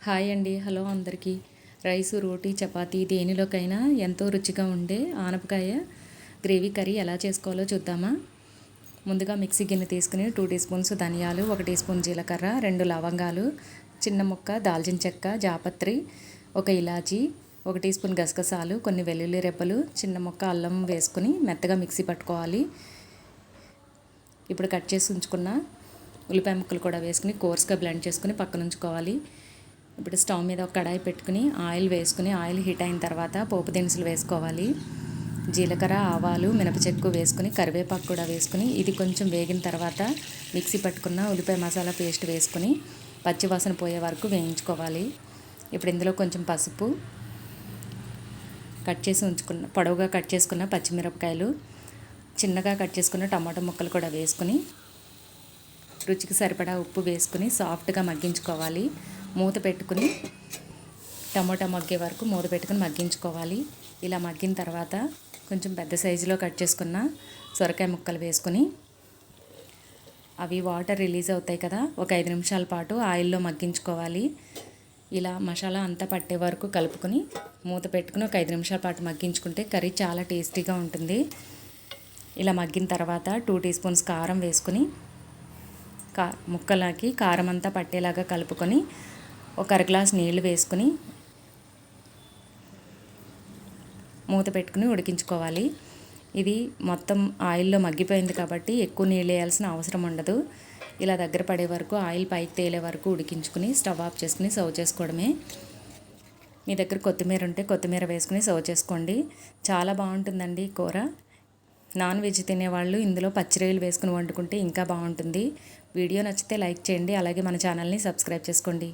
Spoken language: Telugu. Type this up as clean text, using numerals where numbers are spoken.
హాయ్ అండి. హలో అందరికీ. రైసు, రోటీ, చపాతీ దేనిలోకైనా ఎంతో రుచిగా ఉండే ఆనపకాయ గ్రేవీ కర్రీ ఎలా చేసుకోవాలో చూద్దామా. ముందుగా మిక్సీ గిన్నె తీసుకుని 2 టీ స్పూన్స్ ధనియాలు, 1 టీ స్పూన్ జీలకర్ర, 2 లవంగాలు, చిన్న ముక్క దాల్చిన చెక్క, జాపత్రి, 1 ఇలాచీ, 1 టీ స్పూన్ గసగసాలు, కొన్ని వెల్లుల్లి రెబ్బలు, చిన్న ముక్క అల్లం వేసుకుని మెత్తగా మిక్సీ పట్టుకోవాలి. ఇప్పుడు కట్ చేసి ఉంచుకున్న ఉల్లిపాయ ముక్కలు కూడా వేసుకుని కోర్స్గా బ్లెండ్ చేసుకుని పక్కన ఉంచుకోవాలి. ఇప్పుడు స్టవ్ మీద ఒక కడాయి పెట్టుకుని ఆయిల్ వేసుకుని ఆయిల్ హీట్ అయిన తర్వాత పోపు దినుసులు వేసుకోవాలి. జీలకర్ర, ఆవాలు, మినపచెక్కు వేసుకుని కరివేపాకు కూడా వేసుకుని ఇది కొంచెం వేగిన తర్వాత మిక్సీ పట్టుకున్న ఉల్లిపాయ మసాలా పేస్ట్ వేసుకుని పచ్చివాసన పోయే వరకు వేయించుకోవాలి. ఇప్పుడు ఇందులో కొంచెం పసుపు, పొడవుగా కట్ చేసుకున్న పచ్చిమిరపకాయలు, చిన్నగా కట్ చేసుకున్న టమాటా ముక్కలు కూడా వేసుకుని రుచికి సరిపడా ఉప్పు వేసుకుని సాఫ్ట్గా మగ్గించుకోవాలి. మూత పెట్టుకుని టమోటా మగ్గే వరకు మూత పెట్టుకుని మగ్గించుకోవాలి. ఇలా మగ్గిన తర్వాత కొంచెం పెద్ద సైజులో కట్ చేసుకున్న సొరకాయ ముక్కలు వేసుకుని అవి వాటర్ రిలీజ్ అవుతాయి కదా, ఒక 5 నిమిషాల పాటు ఆయిల్లో మగ్గించుకోవాలి. ఇలా మసాలా అంతా పట్టే వరకు కలుపుకొని మూత పెట్టుకుని ఒక 5 నిమిషాల పాటు మగ్గించుకుంటే కర్రీ చాలా టేస్టీగా ఉంటుంది. ఇలా మగ్గిన తర్వాత 2 టీ స్పూన్స్ కారం వేసుకుని ముక్కలకి కారం అంతా పట్టేలాగా కలుపుకొని ఒక 1/2 గ్లాస్ నీళ్లు వేసుకుని మూత పెట్టుకుని ఉడికించుకోవాలి. ఇది మొత్తం ఆయిల్లో మగ్గిపోయింది కాబట్టి ఎక్కువ నీళ్ళు వేయాల్సిన అవసరం ఉండదు. ఇలా దగ్గర పడే వరకు ఆయిల్ పైకి తేలే వరకు ఉడికించుకుని స్టవ్ ఆఫ్ చేసుకుని సర్వ్ చేసుకోవడమే. మీ దగ్గర కొత్తిమీర ఉంటే కొత్తిమీర వేసుకుని సర్వ్ చేసుకోండి. చాలా బాగుంటుందండి కూర. నాన్ వెజ్ తినేవాళ్ళు ఇందులో పచ్చిరొయ్యలు వేసుకుని వండుకుంటే ఇంకా బాగుంటుంది. వీడియో నచ్చితే లైక్ చేయండి. అలాగే మన ఛానల్ని సబ్స్క్రైబ్ చేసుకోండి.